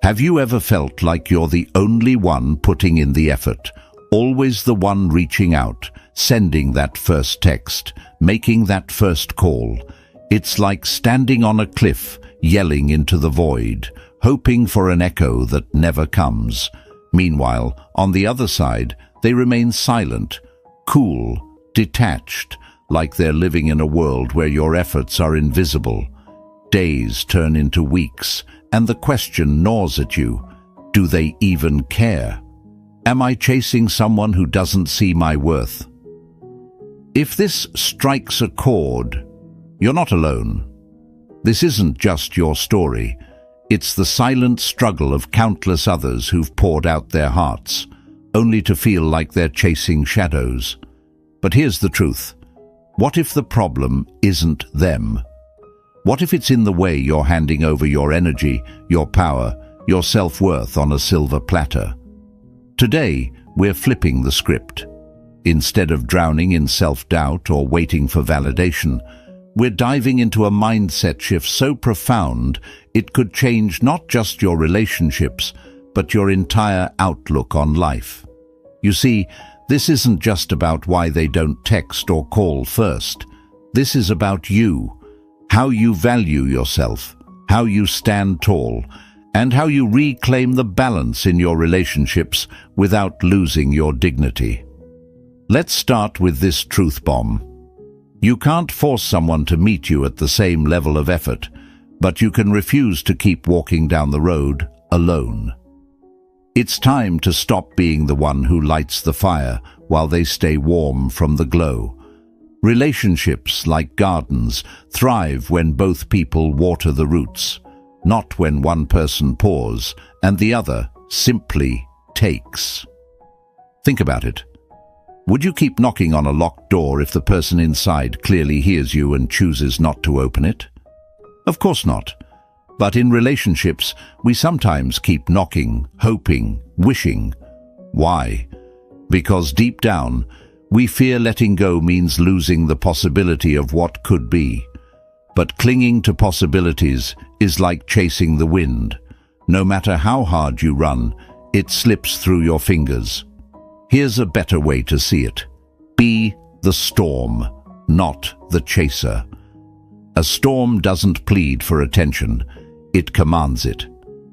Have you ever felt like you're the only one putting in the effort, always the one reaching out, sending that first text, making that first call? It's like standing on a cliff, yelling into the void, hoping for an echo that never comes. Meanwhile, on the other side, they remain silent, cool, detached, like they're living in a world where your efforts are invisible. Days turn into weeks, and the question gnaws at you: do they even care? Am I chasing someone who doesn't see my worth? If this strikes a chord, you're not alone. This isn't just your story. It's the silent struggle of countless others who've poured out their hearts, only to feel like they're chasing shadows. But here's the truth. What if the problem isn't them? What if it's in the way you're handing over your energy, your power, your self-worth on a silver platter? Today, we're flipping the script. Instead of drowning in self-doubt or waiting for validation, we're diving into a mindset shift so profound it could change not just your relationships, but your entire outlook on life. You see, this isn't just about why they don't text or call first. This is about you, how you value yourself, how you stand tall, and how you reclaim the balance in your relationships without losing your dignity. Let's start with this truth bomb. You can't force someone to meet you at the same level of effort, but you can refuse to keep walking down the road alone. It's time to stop being the one who lights the fire while they stay warm from the glow. Relationships, like gardens, thrive when both people water the roots, not when one person pours and the other simply takes. Think about it. Would you keep knocking on a locked door if the person inside clearly hears you and chooses not to open it? Of course not. But in relationships, we sometimes keep knocking, hoping, wishing. Why? Because deep down, we fear letting go means losing the possibility of what could be. But clinging to possibilities is like chasing the wind. No matter how hard you run, it slips through your fingers. Here's a better way to see it. Be the storm, not the chaser. A storm doesn't plead for attention, it commands it.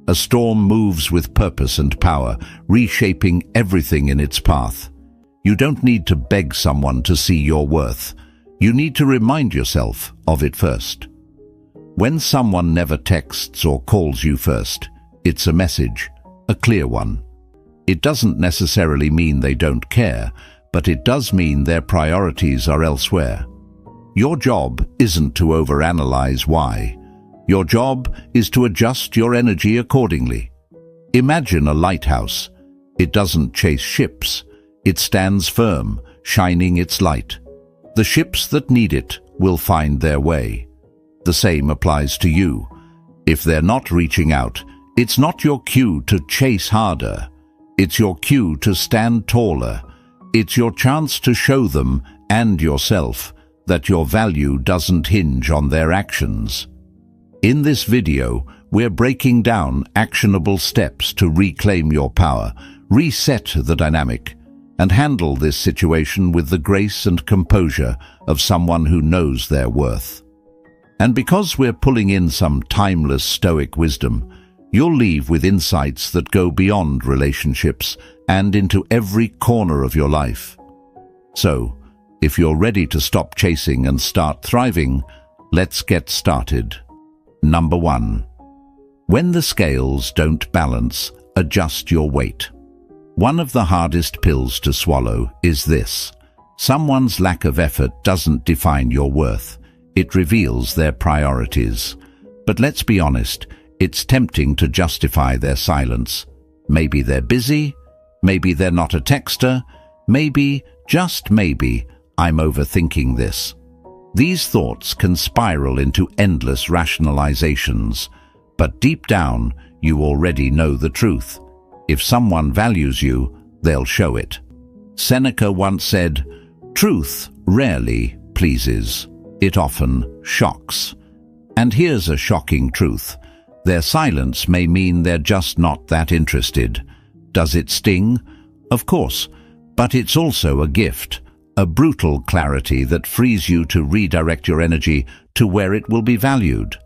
A storm moves with purpose and power, reshaping everything in its path. You don't need to beg someone to see your worth. You need to remind yourself of it first. When someone never texts or calls you first, it's a message, a clear one. It doesn't necessarily mean they don't care, but it does mean their priorities are elsewhere. Your job isn't to overanalyze why. Your job is to adjust your energy accordingly. Imagine a lighthouse. It doesn't chase ships. It stands firm, shining its light. The ships that need it will find their way. The same applies to you. If they're not reaching out, it's not your cue to chase harder. It's your cue to stand taller. It's your chance to show them and yourself that your value doesn't hinge on their actions. In this video, we're breaking down actionable steps to reclaim your power, reset the dynamic, and handle this situation with the grace and composure of someone who knows their worth. And because we're pulling in some timeless Stoic wisdom, you'll leave with insights that go beyond relationships and into every corner of your life. So, if you're ready to stop chasing and start thriving, let's get started. Number 1. When the scales don't balance, adjust your weight. One of the hardest pills to swallow is this. Someone's lack of effort doesn't define your worth. It reveals their priorities. But let's be honest, it's tempting to justify their silence. Maybe they're busy, maybe they're not a texter, maybe, just maybe, I'm overthinking this. These thoughts can spiral into endless rationalizations, but deep down, you already know the truth. If someone values you, they'll show it. Seneca once said, "Truth rarely pleases, it often shocks." And here's a shocking truth. Their silence may mean they're just not that interested. Does it sting? Of course, but it's also a gift, a brutal clarity that frees you to redirect your energy to where it will be valued.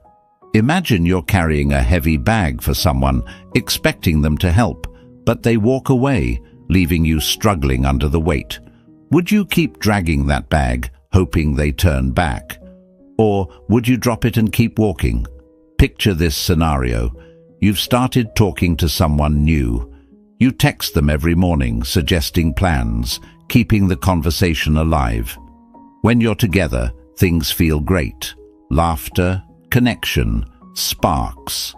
Imagine you're carrying a heavy bag for someone, expecting them to help, but they walk away, leaving you struggling under the weight. Would you keep dragging that bag, hoping they turn back? Or would you drop it and keep walking? Picture this scenario. You've started talking to someone new. You text them every morning, suggesting plans, keeping the conversation alive. When you're together, things feel great. Laughter, connection, sparks.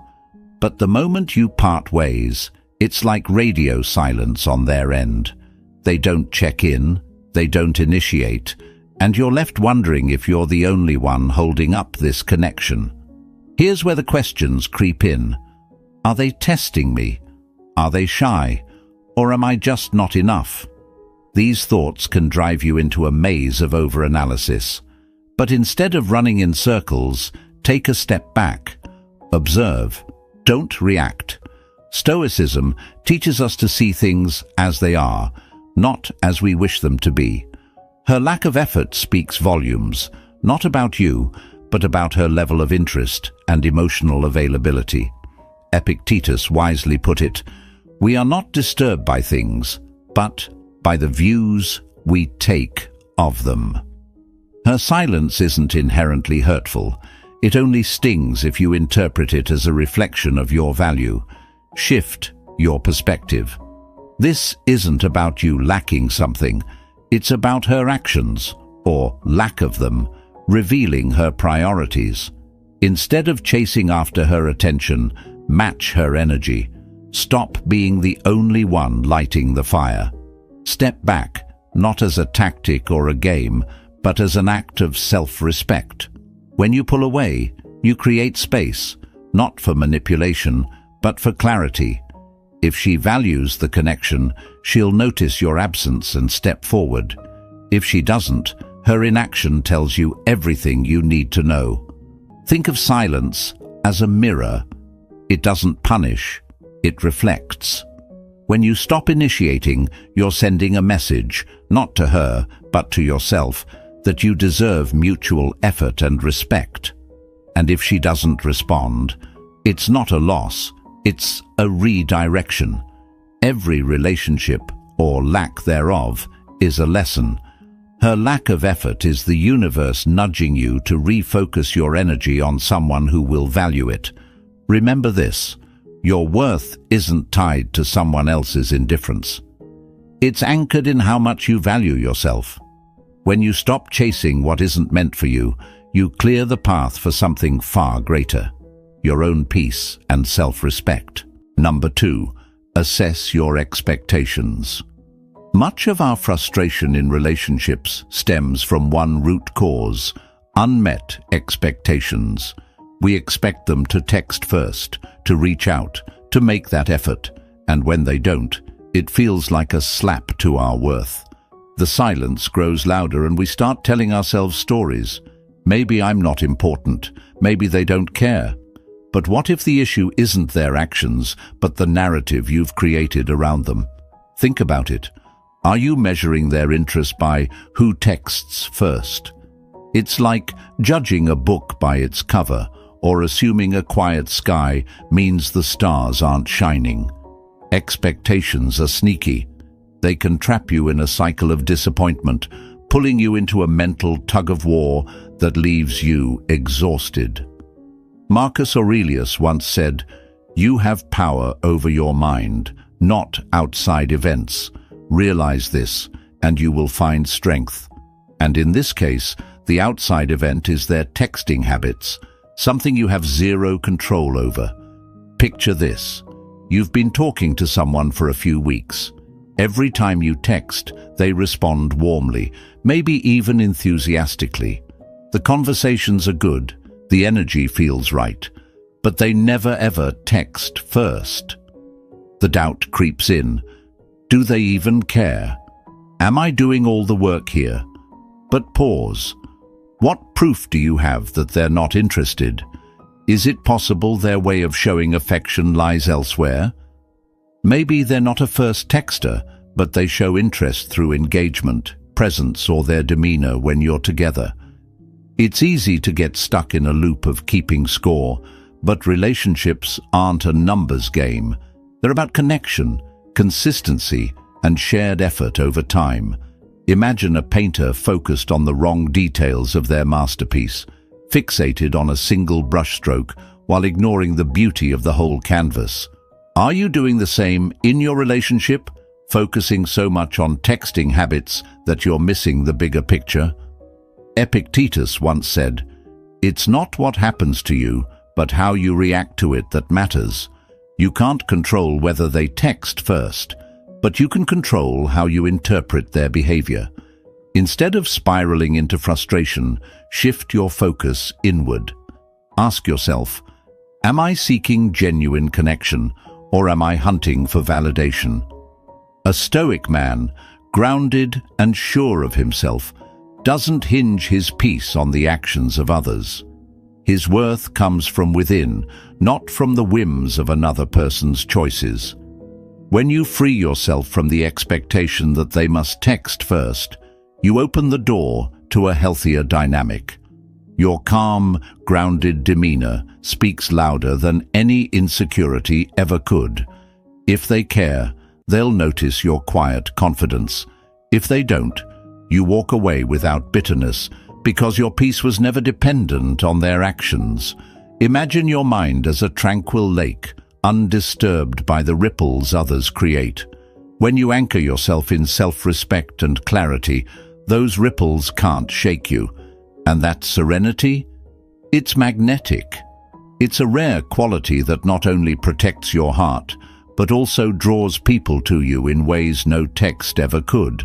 But the moment you part ways, it's like radio silence on their end. They don't check in, they don't initiate, and you're left wondering if you're the only one holding up this connection. Here's where the questions creep in. Are they testing me? Are they shy? Or am I just not enough? These thoughts can drive you into a maze of overanalysis. But instead of running in circles, take a step back. Observe. Don't react. Stoicism teaches us to see things as they are, not as we wish them to be. Her lack of effort speaks volumes, not about you, but about her level of interest and emotional availability. Epictetus wisely put it, "We are not disturbed by things, but by the views we take of them." Her silence isn't inherently hurtful. It only stings if you interpret it as a reflection of your value. Shift your perspective. This isn't about you lacking something. It's about her actions, or lack of them, revealing her priorities. Instead of chasing after her attention, match her energy. Stop being the only one lighting the fire. Step back, not as a tactic or a game, but as an act of self-respect. When you pull away, you create space, not for manipulation, but for clarity. If she values the connection, she'll notice your absence and step forward. If she doesn't, her inaction tells you everything you need to know. Think of silence as a mirror. It doesn't punish, it reflects. When you stop initiating, you're sending a message, not to her, but to yourself, that you deserve mutual effort and respect. And if she doesn't respond, it's not a loss, it's a redirection. Every relationship, or lack thereof, is a lesson. Her lack of effort is the universe nudging you to refocus your energy on someone who will value it. Remember this, your worth isn't tied to someone else's indifference. It's anchored in how much you value yourself. When you stop chasing what isn't meant for you, you clear the path for something far greater, your own peace and self-respect. Number 2, assess your expectations. Much of our frustration in relationships stems from one root cause, unmet expectations. We expect them to text first, to reach out, to make that effort, and when they don't, it feels like a slap to our worth. The silence grows louder and we start telling ourselves stories. Maybe I'm not important, maybe they don't care. But what if the issue isn't their actions, but the narrative you've created around them? Think about it. Are you measuring their interest by who texts first? It's like judging a book by its cover, or assuming a quiet sky means the stars aren't shining. Expectations are sneaky. They can trap you in a cycle of disappointment, pulling you into a mental tug-of-war that leaves you exhausted. Marcus Aurelius once said, "You have power over your mind, not outside events. Realize this, and you will find strength." And in this case, the outside event is their texting habits, something you have zero control over. Picture this. You've been talking to someone for a few weeks. Every time you text, they respond warmly, maybe even enthusiastically. The conversations are good, the energy feels right, but they never ever text first. The doubt creeps in. Do they even care? Am I doing all the work here? But pause. What proof do you have that they're not interested? Is it possible their way of showing affection lies elsewhere? Maybe they're not a first texter, but they show interest through engagement, presence, or their demeanor when you're together. It's easy to get stuck in a loop of keeping score, but relationships aren't a numbers game. They're about connection, consistency, and shared effort over time. Imagine a painter focused on the wrong details of their masterpiece, fixated on a single brushstroke while ignoring the beauty of the whole canvas. Are you doing the same in your relationship, focusing so much on texting habits that you're missing the bigger picture? Epictetus once said, "It's not what happens to you, but how you react to it that matters." You can't control whether they text first, but you can control how you interpret their behavior. Instead of spiraling into frustration, shift your focus inward. Ask yourself, am I seeking genuine connection, or am I hunting for validation? A Stoic man, grounded and sure of himself, doesn't hinge his peace on the actions of others. His worth comes from within, not from the whims of another person's choices. When you free yourself from the expectation that they must text first, you open the door to a healthier dynamic. Your calm, grounded demeanor speaks louder than any insecurity ever could. If they care, they'll notice your quiet confidence. If they don't, you walk away without bitterness because your peace was never dependent on their actions. Imagine your mind as a tranquil lake, undisturbed by the ripples others create. When you anchor yourself in self-respect and clarity, those ripples can't shake you. And that serenity? It's magnetic. It's a rare quality that not only protects your heart, but also draws people to you in ways no text ever could.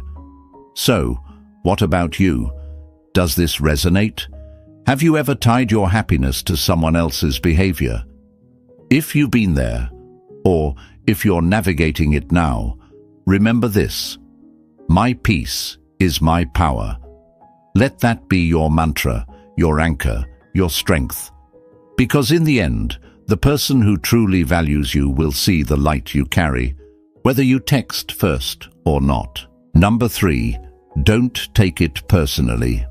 So, what about you? Does this resonate? Have you ever tied your happiness to someone else's behavior? If you've been there, or if you're navigating it now, remember this: my peace is my power. Let that be your mantra, your anchor, your strength. Because in the end, the person who truly values you will see the light you carry, whether you text first or not. Number 3, don't take it personally.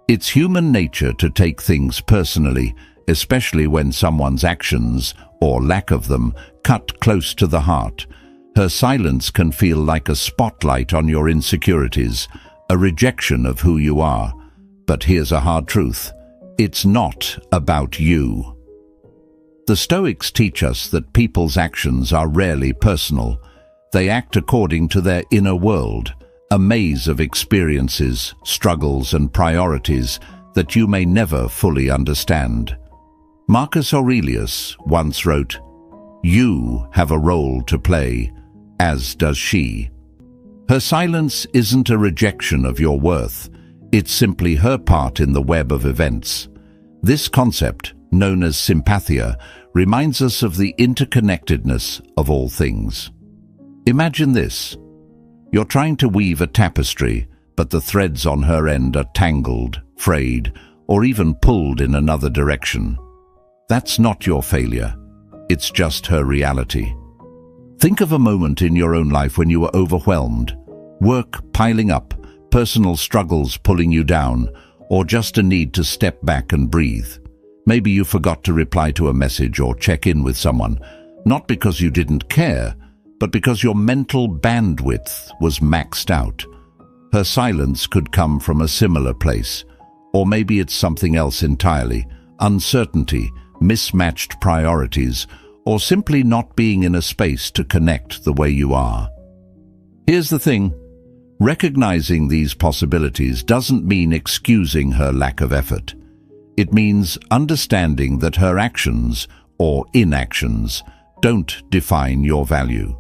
It's human nature to take things personally, especially when someone's actions, or lack of them, cut close to the heart. Her silence can feel like a spotlight on your insecurities, a rejection of who you are. But here's a hard truth: it's not about you. The Stoics teach us that people's actions are rarely personal. They act according to their inner world, a maze of experiences, struggles, and priorities that you may never fully understand. Marcus Aurelius once wrote, "You have a role to play, as does she." Her silence isn't a rejection of your worth, it's simply her part in the web of events. This concept, known as sympathia, reminds us of the interconnectedness of all things. Imagine this: you're trying to weave a tapestry, but the threads on her end are tangled, frayed, or even pulled in another direction. That's not your failure, it's just her reality. Think of a moment in your own life when you were overwhelmed, work piling up, personal struggles pulling you down, or just a need to step back and breathe. Maybe you forgot to reply to a message or check in with someone, not because you didn't care, but because your mental bandwidth was maxed out. Her silence could come from a similar place, or maybe it's something else entirely: uncertainty, mismatched priorities, or simply not being in a space to connect the way you are. Here's the thing: recognizing these possibilities doesn't mean excusing her lack of effort. It means understanding that her actions, or inactions, don't define your value.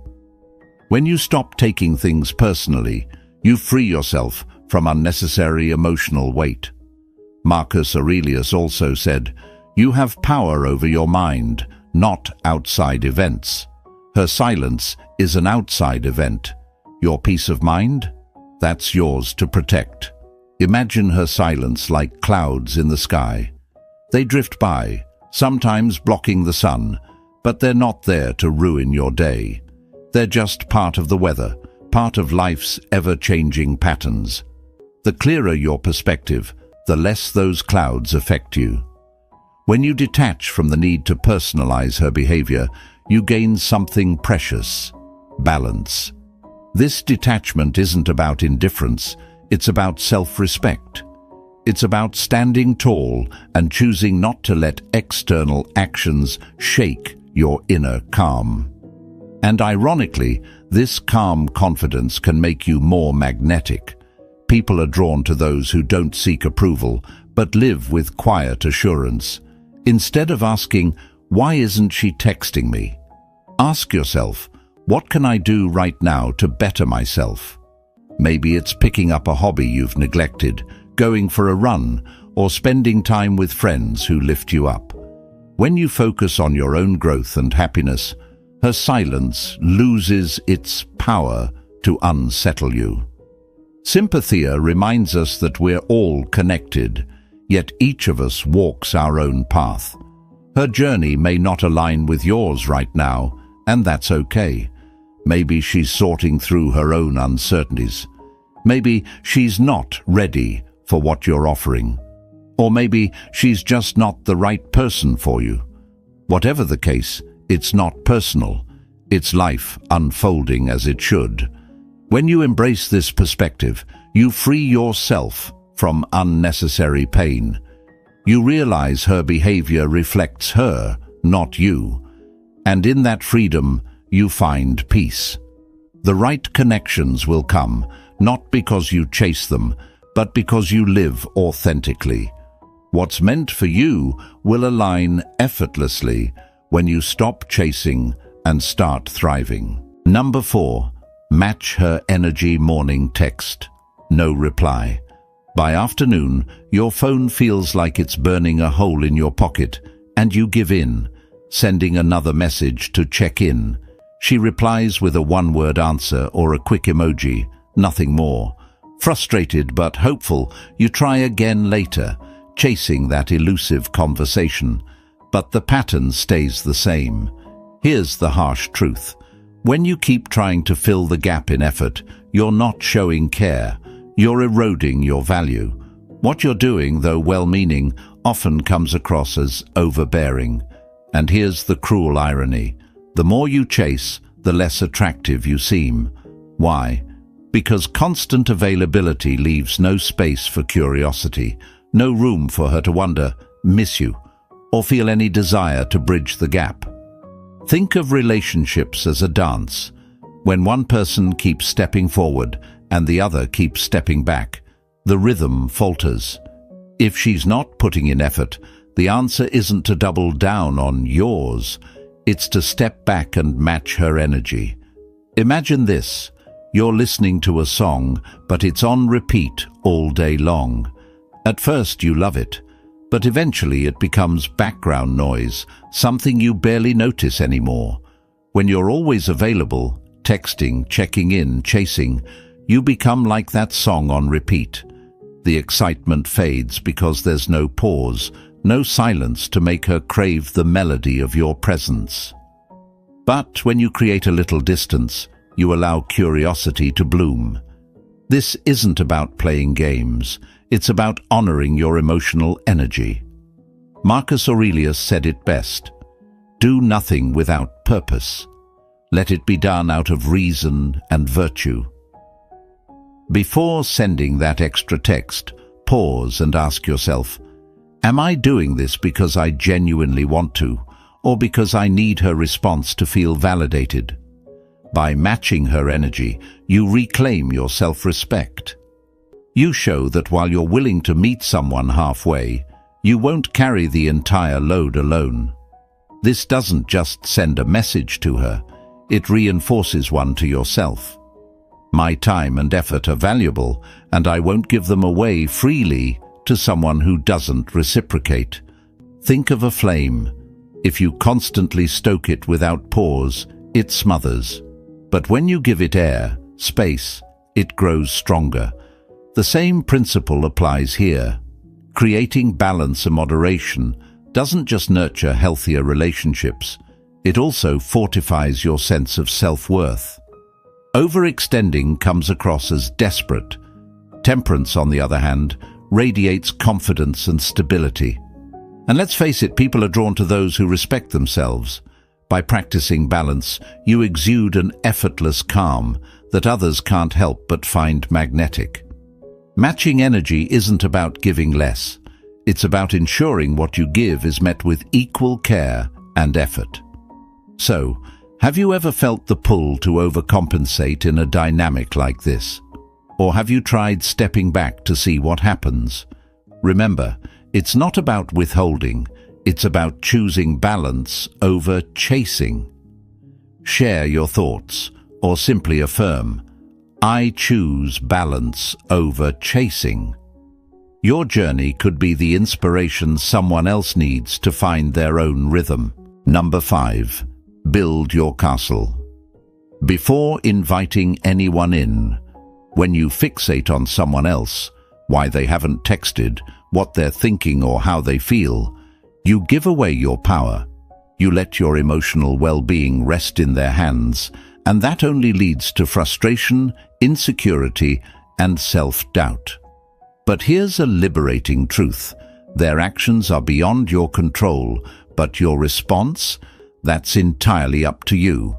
When you stop taking things personally, you free yourself from unnecessary emotional weight. Marcus Aurelius also said, "You have power over your mind, not outside events." Her silence is an outside event. Your peace of mind? That's yours to protect. Imagine her silence like clouds in the sky. They drift by, sometimes blocking the sun, but they're not there to ruin your day. They're just part of the weather, part of life's ever-changing patterns. The clearer your perspective, the less those clouds affect you. When you detach from the need to personalize her behavior, you gain something precious: balance. This detachment isn't about indifference, it's about self-respect. It's about standing tall and choosing not to let external actions shake your inner calm. And ironically, this calm confidence can make you more magnetic. People are drawn to those who don't seek approval, but live with quiet assurance. Instead of asking, "Why isn't she texting me?" ask yourself, "What can I do right now to better myself?" Maybe it's picking up a hobby you've neglected, going for a run, or spending time with friends who lift you up. When you focus on your own growth and happiness, her silence loses its power to unsettle you. Sympathia reminds us that we're all connected, yet each of us walks our own path. Her journey may not align with yours right now, and that's okay. Maybe she's sorting through her own uncertainties. Maybe she's not ready for what you're offering. Or maybe she's just not the right person for you. Whatever the case, it's not personal. It's life unfolding as it should. When you embrace this perspective, you free yourself from unnecessary pain. You realize her behavior reflects her, not you. And in that freedom, you find peace. The right connections will come, not because you chase them, but because you live authentically. What's meant for you will align effortlessly when you stop chasing and start thriving. Number 4, match her energy morning text. No reply. By afternoon, your phone feels like it's burning a hole in your pocket, and you give in, sending another message to check in. She replies with a one-word answer or a quick emoji, nothing more. Frustrated but hopeful, you try again later, chasing that elusive conversation. But the pattern stays the same. Here's the harsh truth. When you keep trying to fill the gap in effort, you're not showing care. You're eroding your value. What you're doing, though well-meaning, often comes across as overbearing. And here's the cruel irony. The more you chase, the less attractive you seem. Why? Because constant availability leaves no space for curiosity, no room for her to wonder, miss you, or feel any desire to bridge the gap. Think of relationships as a dance. When one person keeps stepping forward and the other keeps stepping back, the rhythm falters. If she's not putting in effort, the answer isn't to double down on yours. It's to step back and match her energy. Imagine this. You're listening to a song, but it's on repeat all day long. At first you love it, but eventually it becomes background noise, something you barely notice anymore. When you're always available, texting, checking in, chasing, you become like that song on repeat. The excitement fades because there's no pause, no silence to make her crave the melody of your presence. But when you create a little distance, you allow curiosity to bloom. This isn't about playing games. It's about honoring your emotional energy. Marcus Aurelius said it best. Do nothing without purpose. Let it be done out of reason and virtue. Before sending that extra text, pause and ask yourself, am I doing this because I genuinely want to, or because I need her response to feel validated? By matching her energy, you reclaim your self-respect. You show that while you're willing to meet someone halfway, you won't carry the entire load alone. This doesn't just send a message to her, it reinforces one to yourself. My time and effort are valuable, and I won't give them away freely to someone who doesn't reciprocate. Think of a flame. If you constantly stoke it without pause, it smothers. But when you give it air, space, it grows stronger. The same principle applies here. Creating balance and moderation, doesn't just nurture healthier relationships, it also fortifies your sense of self-worth. Overextending comes across as desperate. Temperance, on the other hand, radiates confidence and stability. And let's face it, people are drawn to those who respect themselves. By practicing balance, you exude an effortless calm that others can't help but find magnetic. Matching energy isn't about giving less. It's about ensuring what you give is met with equal care and effort. So, have you ever felt the pull to overcompensate in a dynamic like this? Or have you tried stepping back to see what happens? Remember, it's not about withholding, it's about choosing balance over chasing. Share your thoughts, or simply affirm, I choose balance over chasing. Your journey could be the inspiration someone else needs to find their own rhythm. Number 5. Build your castle. Before inviting anyone in, when you fixate on someone else, why they haven't texted, what they're thinking or how they feel, you give away your power. You let your emotional well-being rest in their hands, and that only leads to frustration, insecurity, and self-doubt. But here's a liberating truth. Their actions are beyond your control, but your response, that's entirely up to you.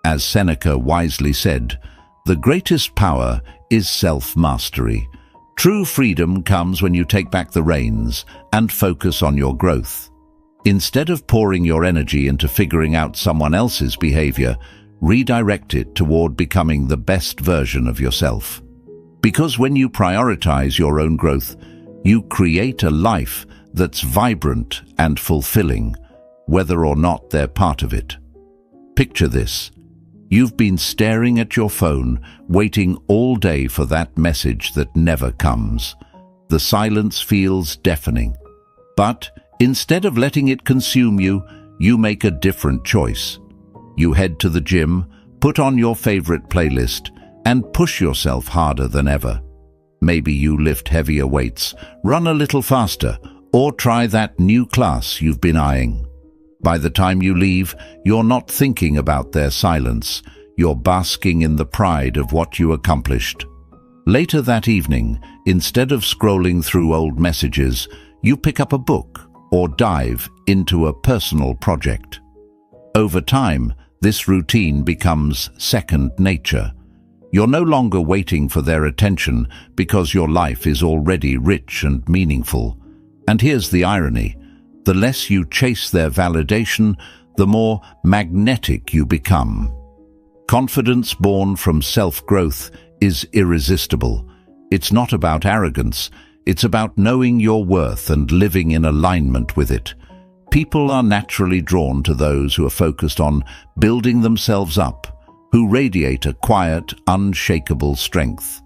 As Seneca wisely said, the greatest power is self-mastery. True freedom comes when you take back the reins and focus on your growth. Instead of pouring your energy into figuring out someone else's behavior, redirect it toward becoming the best version of yourself. Because when you prioritize your own growth, you create a life that's vibrant and fulfilling, whether or not they're part of it. Picture this. You've been staring at your phone, waiting all day for that message that never comes. The silence feels deafening. But instead of letting it consume you, you make a different choice. You head to the gym, put on your favorite playlist, and push yourself harder than ever. Maybe you lift heavier weights, run a little faster, or try that new class you've been eyeing. By the time you leave, you're not thinking about their silence. You're basking in the pride of what you accomplished. Later that evening, instead of scrolling through old messages, you pick up a book or dive into a personal project. Over time, this routine becomes second nature. You're no longer waiting for their attention because your life is already rich and meaningful. And here's the irony. The less you chase their validation, the more magnetic you become. Confidence born from self-growth is irresistible. It's not about arrogance, it's about knowing your worth and living in alignment with it. People are naturally drawn to those who are focused on building themselves up, who radiate a quiet, unshakable strength.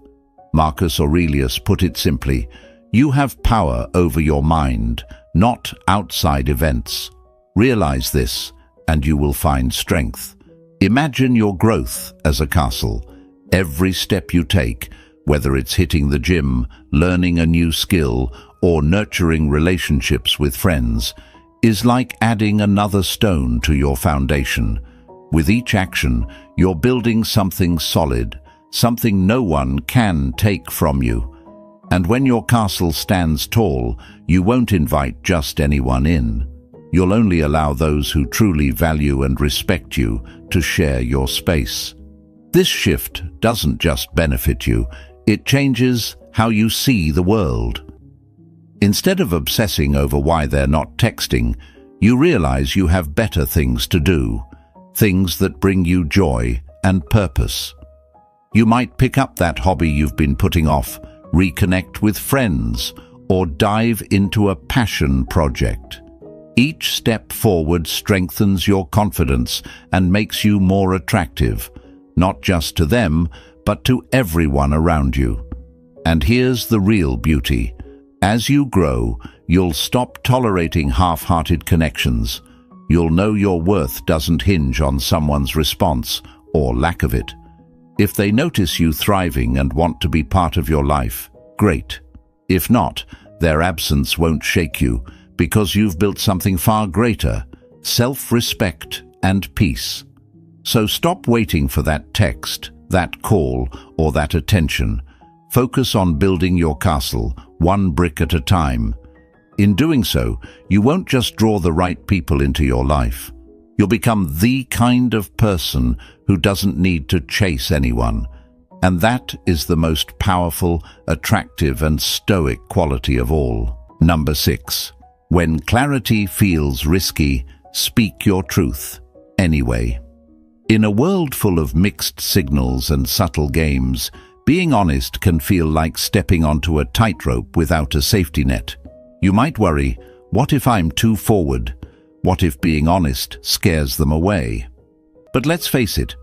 Marcus Aurelius put it simply, you have power over your mind, not outside events. Realize this, and you will find strength. Imagine your growth as a castle. Every step you take, whether it's hitting the gym, learning a new skill, or nurturing relationships with friends, is like adding another stone to your foundation. With each action, you're building something solid, something no one can take from you. And when your castle stands tall, you won't invite just anyone in. You'll only allow those who truly value and respect you to share your space. This shift doesn't just benefit you, it changes how you see the world. Instead of obsessing over why they're not texting, you realize you have better things to do, things that bring you joy and purpose. You might pick up that hobby you've been putting off, reconnect with friends, or dive into a passion project. Each step forward strengthens your confidence and makes you more attractive, not just to them, but to everyone around you. And here's the real beauty. As you grow, you'll stop tolerating half-hearted connections. You'll know your worth doesn't hinge on someone's response or lack of it. If they notice you thriving and want to be part of your life, great. If not, their absence won't shake you, because you've built something far greater: self-respect and peace. So stop waiting for that text, that call, or that attention. Focus on building your castle, one brick at a time. In doing so, you won't just draw the right people into your life. You'll become the kind of person who doesn't need to chase anyone. And that is the most powerful, attractive, and stoic quality of all. Number 6. When clarity feels risky, speak your truth anyway. In a world full of mixed signals and subtle games, being honest can feel like stepping onto a tightrope without a safety net. You might worry, what if I'm too forward? What if being honest scares them away? But let's face it,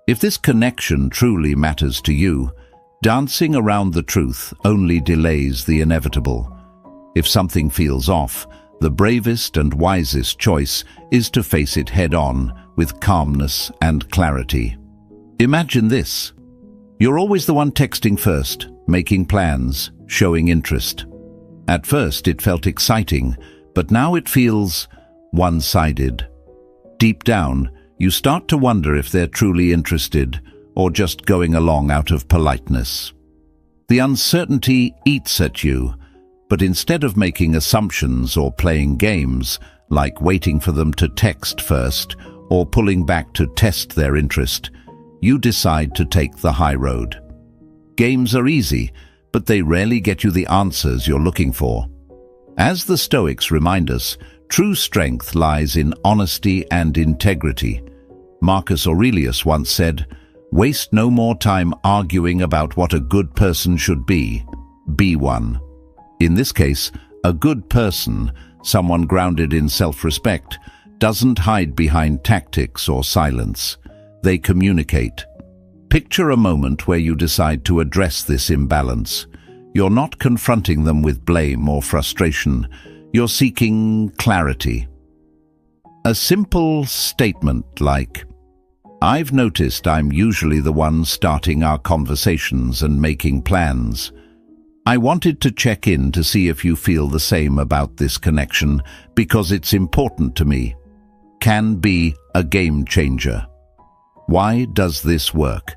if this connection truly matters to you, dancing around the truth only delays the inevitable. If something feels off, the bravest and wisest choice is to face it head-on with calmness and clarity. Imagine this. You're always the one texting first, making plans, showing interest. At first it felt exciting, but now it feels one-sided. Deep down, you start to wonder if they're truly interested or just going along out of politeness. The uncertainty eats at you, but instead of making assumptions or playing games, like waiting for them to text first or pulling back to test their interest, you decide to take the high road. Games are easy, but they rarely get you the answers you're looking for. As the Stoics remind us, true strength lies in honesty and integrity. Marcus Aurelius once said, "Waste no more time arguing about what a good person should be one." In this case, a good person, someone grounded in self-respect, doesn't hide behind tactics or silence. They communicate. Picture a moment where you decide to address this imbalance. You're not confronting them with blame or frustration. You're seeking clarity. A simple statement like, "I've noticed I'm usually the one starting our conversations and making plans. I wanted to check in to see if you feel the same about this connection because it's important to me," can be a game changer. Why does this work?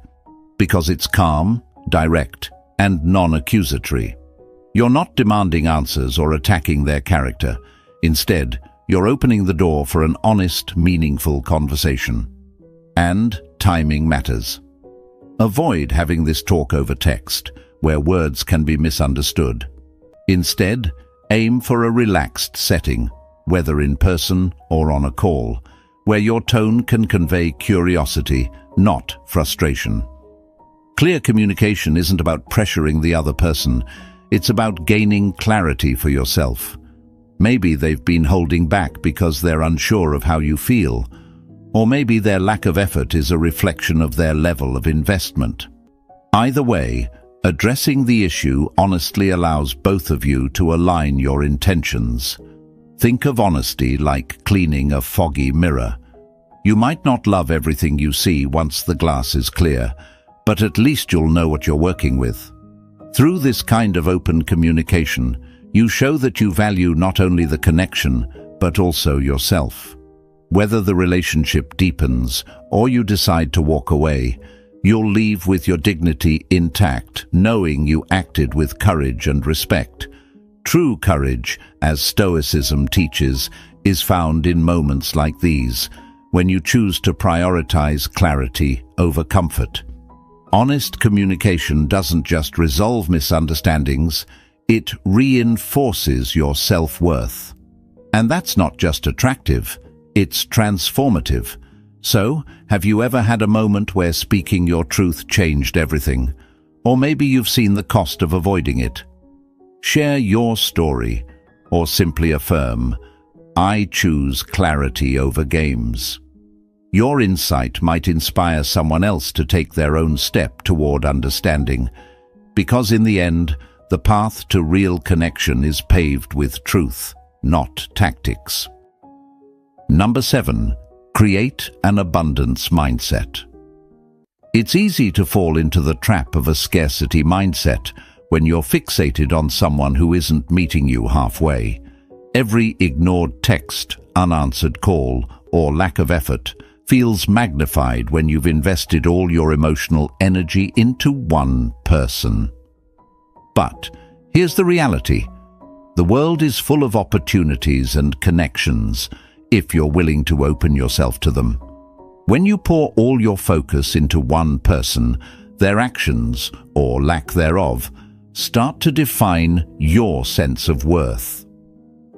Because it's calm, direct, and non-accusatory. You're not demanding answers or attacking their character. Instead, you're opening the door for an honest, meaningful conversation. And timing matters. Avoid having this talk over text, where words can be misunderstood. Instead, aim for a relaxed setting, whether in person or on a call, where your tone can convey curiosity, not frustration. Clear communication isn't about pressuring the other person. It's about gaining clarity for yourself. Maybe they've been holding back because they're unsure of how you feel, or maybe their lack of effort is a reflection of their level of investment. Either way, addressing the issue honestly allows both of you to align your intentions. Think of honesty like cleaning a foggy mirror. You might not love everything you see once the glass is clear, but at least you'll know what you're working with. Through this kind of open communication, you show that you value not only the connection, but also yourself. Whether the relationship deepens or you decide to walk away, you'll leave with your dignity intact, knowing you acted with courage and respect. True courage, as Stoicism teaches, is found in moments like these, when you choose to prioritize clarity over comfort. Honest communication doesn't just resolve misunderstandings, it reinforces your self-worth. And that's not just attractive, it's transformative. So, have you ever had a moment where speaking your truth changed everything? Or maybe you've seen the cost of avoiding it. Share your story, or simply affirm, "I choose clarity over games." Your insight might inspire someone else to take their own step toward understanding, because in the end, the path to real connection is paved with truth, not tactics. Number 7. Create an abundance mindset. It's easy to fall into the trap of a scarcity mindset when you're fixated on someone who isn't meeting you halfway. Every ignored text, unanswered call, or lack of effort feels magnified when you've invested all your emotional energy into one person. But here's the reality. The world is full of opportunities and connections if you're willing to open yourself to them. When you pour all your focus into one person, their actions, or lack thereof, start to define your sense of worth.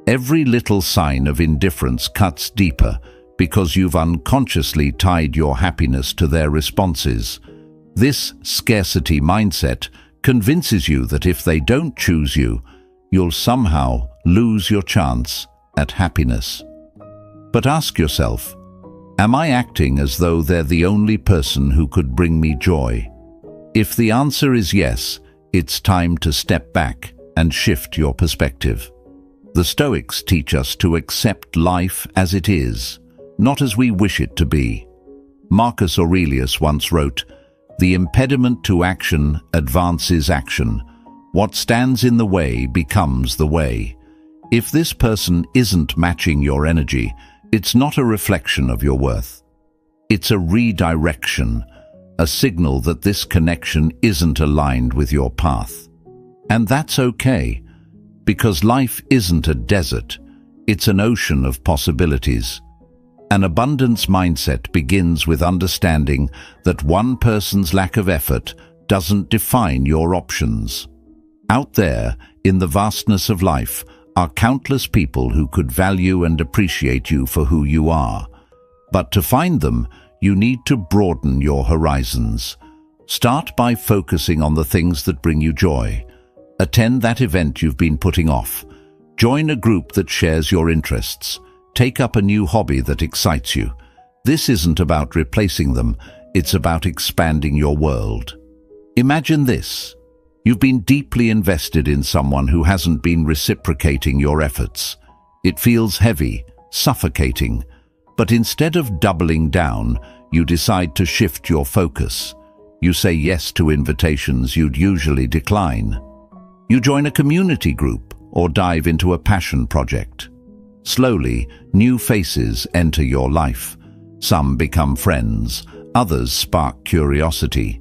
Every little sign of indifference cuts deeper because you've unconsciously tied your happiness to their responses. This scarcity mindset convinces you that if they don't choose you, you'll somehow lose your chance at happiness. But ask yourself, am I acting as though they're the only person who could bring me joy? If the answer is yes, it's time to step back and shift your perspective. The Stoics teach us to accept life as it is, not as we wish it to be. Marcus Aurelius once wrote, "The impediment to action advances action. What stands in the way becomes the way." If this person isn't matching your energy, it's not a reflection of your worth. It's a redirection, a signal that this connection isn't aligned with your path. And that's okay, because life isn't a desert, it's an ocean of possibilities. An abundance mindset begins with understanding that one person's lack of effort doesn't define your options. Out there, in the vastness of life, are countless people who could value and appreciate you for who you are. But to find them, you need to broaden your horizons. Start by focusing on the things that bring you joy. Attend that event you've been putting off. Join a group that shares your interests. Take up a new hobby that excites you. This isn't about replacing them, it's about expanding your world. Imagine this. You've been deeply invested in someone who hasn't been reciprocating your efforts. It feels heavy, suffocating, but instead of doubling down, you decide to shift your focus. You say yes to invitations you'd usually decline. You join a community group or dive into a passion project. Slowly, new faces enter your life. Some become friends, others spark curiosity.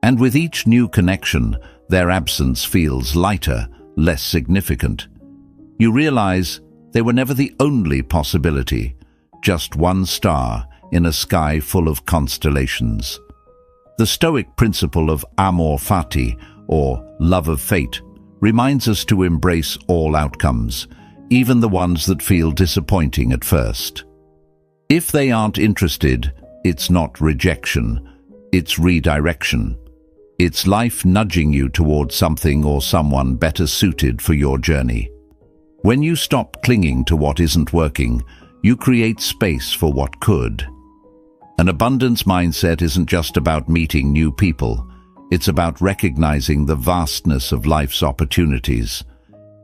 And with each new connection, their absence feels lighter, less significant. You realize they were never the only possibility, just one star in a sky full of constellations. The Stoic principle of amor fati, or love of fate, reminds us to embrace all outcomes, even the ones that feel disappointing at first. If they aren't interested, it's not rejection, it's redirection. It's life nudging you towards something or someone better suited for your journey. When you stop clinging to what isn't working, you create space for what could. An abundance mindset isn't just about meeting new people. It's about recognizing the vastness of life's opportunities.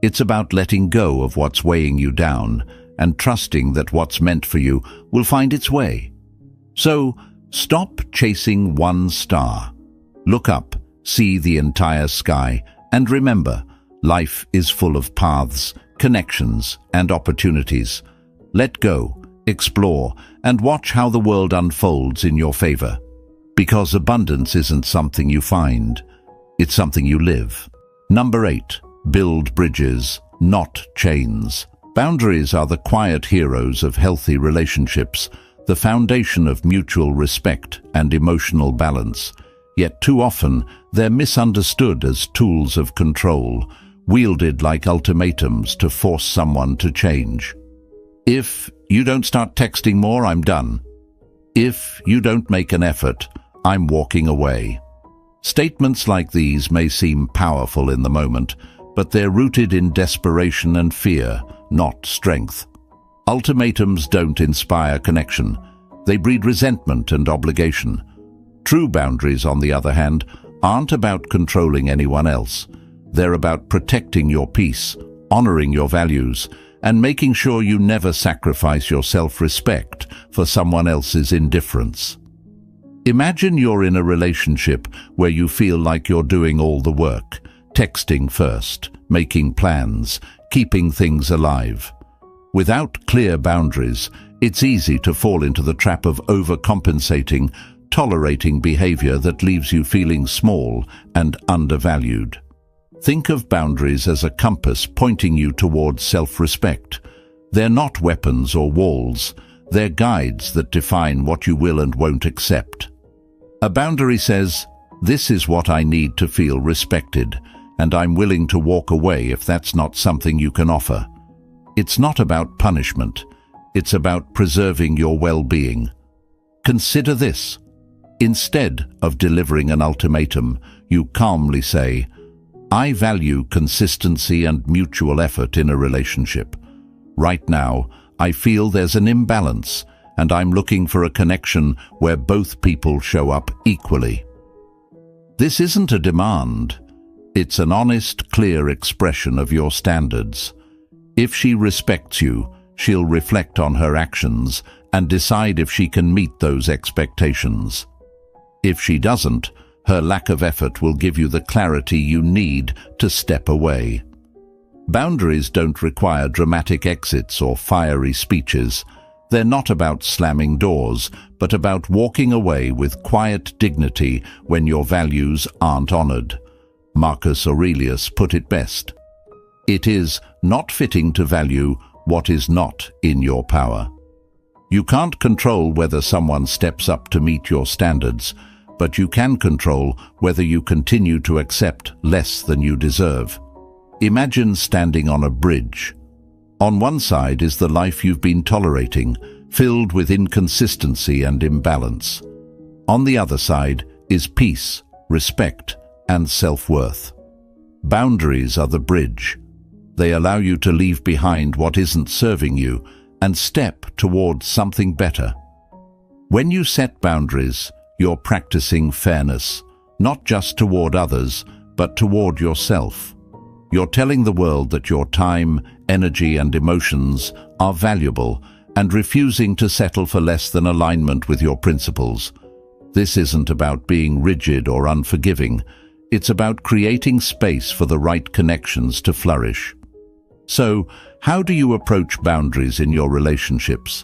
It's about letting go of what's weighing you down and trusting that what's meant for you will find its way. So, stop chasing one star. Look up, see the entire sky, and remember, life is full of paths, connections, and opportunities. Let go, explore, and watch how the world unfolds in your favor. Because abundance isn't something you find, it's something you live. Number 8. Build bridges, not chains. Boundaries are the quiet heroes of healthy relationships, the foundation of mutual respect and emotional balance. Yet too often, they're misunderstood as tools of control, wielded like ultimatums to force someone to change. If you don't start texting more, I'm done. If you don't make an effort, I'm walking away. Statements like these may seem powerful in the moment, but they're rooted in desperation and fear, not strength. Ultimatums don't inspire connection. They breed resentment and obligation. True boundaries, on the other hand, aren't about controlling anyone else. They're about protecting your peace, honoring your values, and making sure you never sacrifice your self-respect for someone else's indifference. Imagine you're in a relationship where you feel like you're doing all the work, texting first, making plans, keeping things alive. Without clear boundaries, it's easy to fall into the trap of overcompensating, tolerating behavior that leaves you feeling small and undervalued. Think of boundaries as a compass pointing you towards self-respect. They're not weapons or walls. They're guides that define what you will and won't accept. A boundary says, "This is what I need to feel respected, and I'm willing to walk away if that's not something you can offer." It's not about punishment. It's about preserving your well-being. Consider this. Instead of delivering an ultimatum, you calmly say, "I value consistency and mutual effort in a relationship. Right now, I feel there's an imbalance, and I'm looking for a connection where both people show up equally." This isn't a demand. It's an honest, clear expression of your standards. If she respects you, she'll reflect on her actions and decide if she can meet those expectations. If she doesn't, her lack of effort will give you the clarity you need to step away. Boundaries don't require dramatic exits or fiery speeches. They're not about slamming doors, but about walking away with quiet dignity when your values aren't honored. Marcus Aurelius put it best. It is not fitting to value what is not in your power. You can't control whether someone steps up to meet your standards, but you can control whether you continue to accept less than you deserve. Imagine standing on a bridge. On one side is the life you've been tolerating, filled with inconsistency and imbalance. On the other side is peace, respect, and self-worth. Boundaries are the bridge. They allow you to leave behind what isn't serving you and step towards something better. When you set boundaries, you're practicing fairness, not just toward others, but toward yourself. You're telling the world that your time, energy, and emotions are valuable and refusing to settle for less than alignment with your principles. This isn't about being rigid or unforgiving. It's about creating space for the right connections to flourish. So, how do you approach boundaries in your relationships?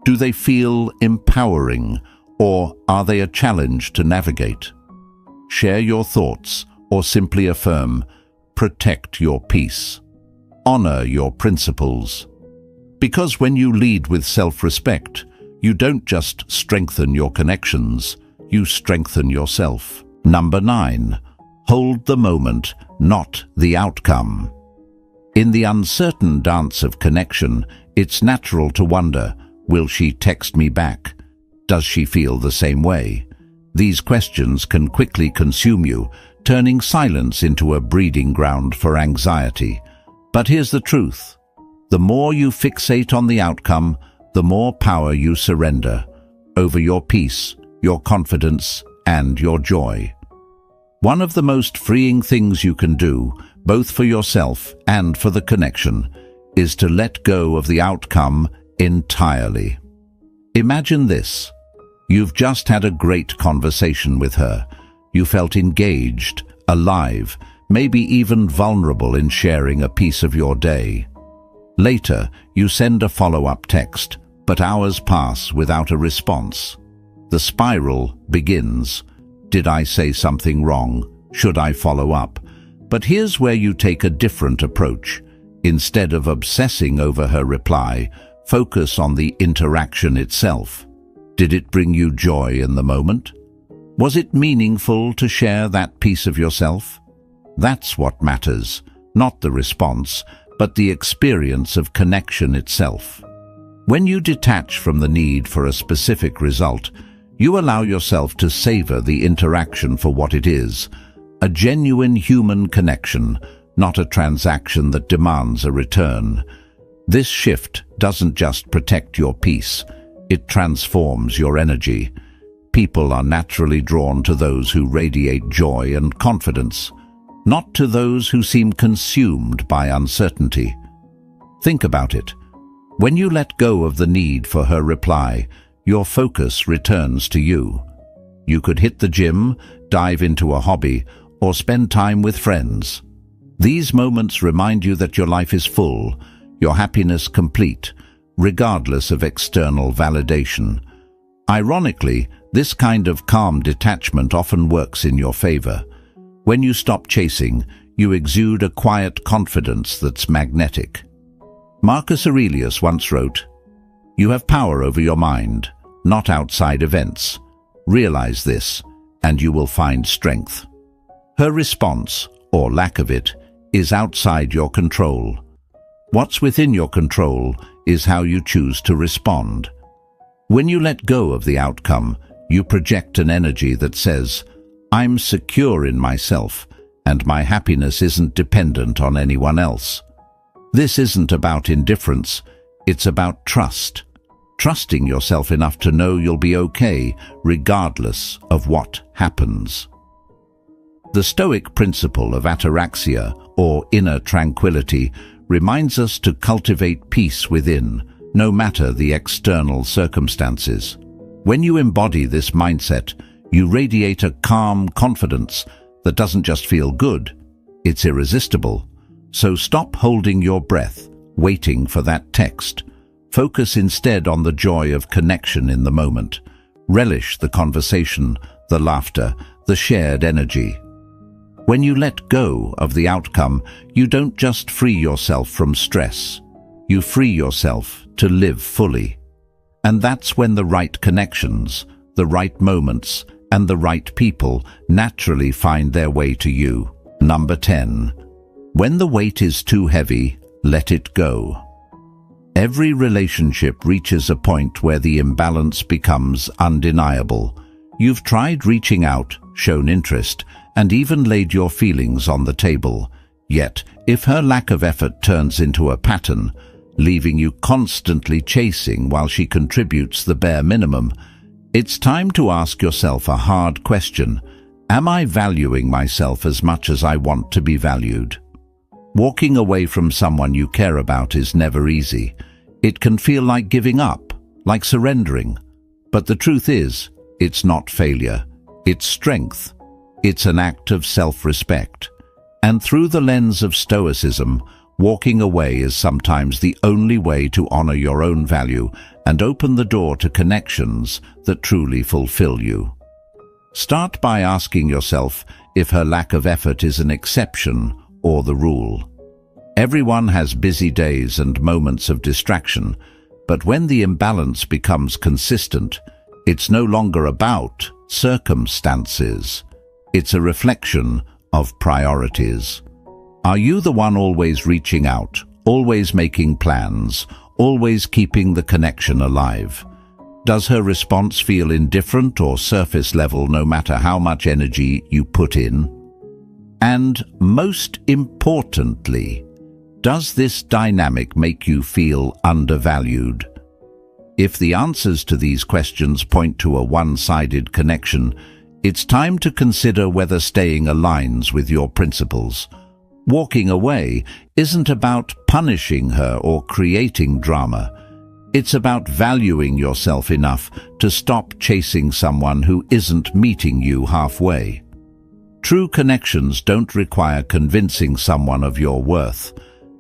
Do they feel empowering, or are they a challenge to navigate? Share your thoughts, or simply affirm, protect your peace. Honor your principles. Because when you lead with self-respect, you don't just strengthen your connections, you strengthen yourself. Number 9. Hold the moment, not the outcome. In the uncertain dance of connection, it's natural to wonder, will she text me back? Does she feel the same way? These questions can quickly consume you, turning silence into a breeding ground for anxiety. But here's the truth. The more you fixate on the outcome, the more power you surrender over your peace, your confidence, and your joy. One of the most freeing things you can do, both for yourself and for the connection, is to let go of the outcome entirely. Imagine this. You've just had a great conversation with her. You felt engaged, alive, maybe even vulnerable in sharing a piece of your day. Later, you send a follow-up text, but hours pass without a response. The spiral begins. Did I say something wrong? Should I follow up? But here's where you take a different approach. Instead of obsessing over her reply, focus on the interaction itself. Did it bring you joy in the moment? Was it meaningful to share that piece of yourself? That's what matters, not the response, but the experience of connection itself. When you detach from the need for a specific result, you allow yourself to savor the interaction for what it is, a genuine human connection, not a transaction that demands a return. This shift doesn't just protect your peace, it transforms your energy. People are naturally drawn to those who radiate joy and confidence, not to those who seem consumed by uncertainty. Think about it. When you let go of the need for her reply, your focus returns to you. You could hit the gym, dive into a hobby, or spend time with friends. These moments remind you that your life is full, your happiness complete, regardless of external validation. Ironically, this kind of calm detachment often works in your favor. When you stop chasing, you exude a quiet confidence that's magnetic. Marcus Aurelius once wrote, "You have power over your mind, not outside events. Realize this, and you will find strength." Her response, or lack of it, is outside your control. What's within your control is how you choose to respond. When you let go of the outcome, you project an energy that says, "I'm secure in myself, and my happiness isn't dependent on anyone else." This isn't about indifference, it's about trust. Trusting yourself enough to know you'll be okay, regardless of what happens. The Stoic principle of ataraxia, or inner tranquility, reminds us to cultivate peace within, no matter the external circumstances. When you embody this mindset, you radiate a calm confidence that doesn't just feel good, it's irresistible. So stop holding your breath, waiting for that text. Focus instead on the joy of connection in the moment. Relish the conversation, the laughter, the shared energy. When you let go of the outcome, you don't just free yourself from stress. You free yourself to live fully. And that's when the right connections, the right moments, and the right people naturally find their way to you. Number 10. When the weight is too heavy, let it go. Every relationship reaches a point where the imbalance becomes undeniable. You've tried reaching out, shown interest, and even laid your feelings on the table. Yet, if her lack of effort turns into a pattern, leaving you constantly chasing while she contributes the bare minimum, it's time to ask yourself a hard question. Am I valuing myself as much as I want to be valued? Walking away from someone you care about is never easy. It can feel like giving up, like surrendering. But the truth is, it's not failure. It's strength. It's an act of self-respect. And through the lens of Stoicism, walking away is sometimes the only way to honor your own value and open the door to connections that truly fulfill you. Start by asking yourself if her lack of effort is an exception or the rule. Everyone has busy days and moments of distraction, but when the imbalance becomes consistent, it's no longer about circumstances. It's a reflection of priorities. Are you the one always reaching out, always making plans, always keeping the connection alive? Does her response feel indifferent or surface level no matter how much energy you put in? And most importantly, does this dynamic make you feel undervalued? If the answers to these questions point to a one-sided connection, it's time to consider whether staying aligns with your principles. Walking away isn't about punishing her or creating drama. It's about valuing yourself enough to stop chasing someone who isn't meeting you halfway. True connections don't require convincing someone of your worth.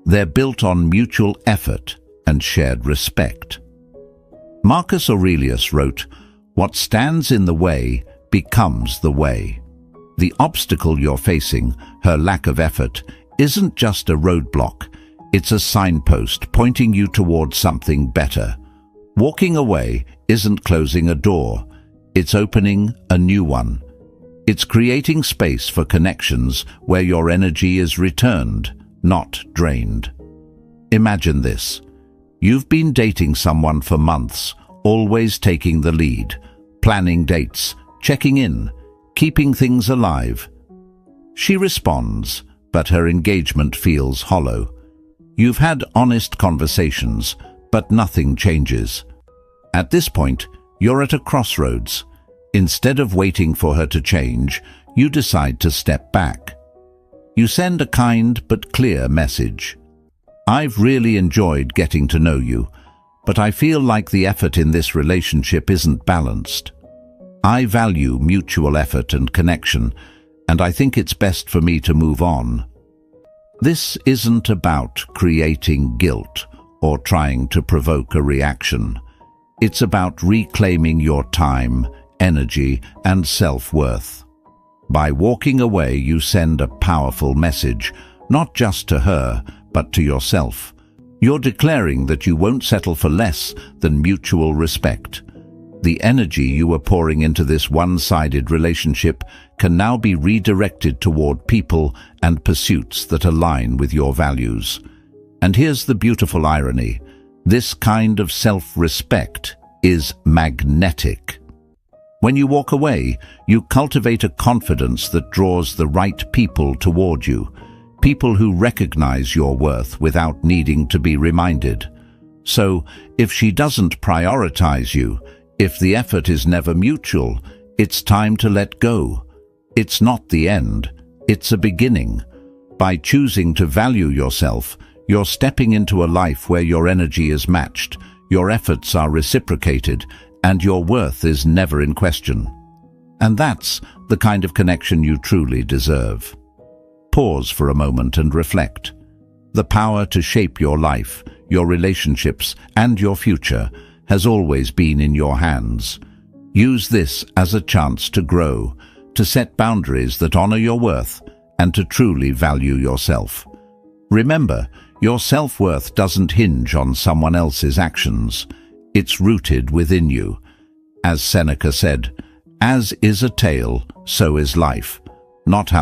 They're built on mutual effort and shared respect. Marcus Aurelius wrote, "What stands in the way becomes the way." The obstacle you're facing, her lack of effort, isn't just a roadblock. It's a signpost pointing you towards something better. Walking away isn't closing a door. It's opening a new one. It's creating space for connections where your energy is returned, not drained. Imagine this. You've been dating someone for months, always taking the lead, planning dates, checking in, keeping things alive. She responds, but her engagement feels hollow. You've had honest conversations, but nothing changes. At this point, you're at a crossroads. Instead of waiting for her to change, you decide to step back. You send a kind but clear message. "I've really enjoyed getting to know you, but I feel like the effort in this relationship isn't balanced. I value mutual effort and connection, and I think it's best for me to move on." This isn't about creating guilt or trying to provoke a reaction. It's about reclaiming your time, energy, and self-worth. By walking away, you send a powerful message, not just to her, but to yourself. You're declaring that you won't settle for less than mutual respect. The energy you were pouring into this one-sided relationship can now be redirected toward people and pursuits that align with your values. And here's the beautiful irony. This kind of self-respect is magnetic. When you walk away, you cultivate a confidence that draws the right people toward you, people who recognize your worth without needing to be reminded. So, if she doesn't prioritize you, if the effort is never mutual, it's time to let go. It's not the end, it's a beginning. By choosing to value yourself, you're stepping into a life where your energy is matched, your efforts are reciprocated, and your worth is never in question. And that's the kind of connection you truly deserve. Pause for a moment and reflect. The power to shape your life, your relationships, and your future has always been in your hands. Use this as a chance to grow, to set boundaries that honor your worth, and to truly value yourself. Remember, your self-worth doesn't hinge on someone else's actions. It's rooted within you. As Seneca said, "As is a tale, so is life," not how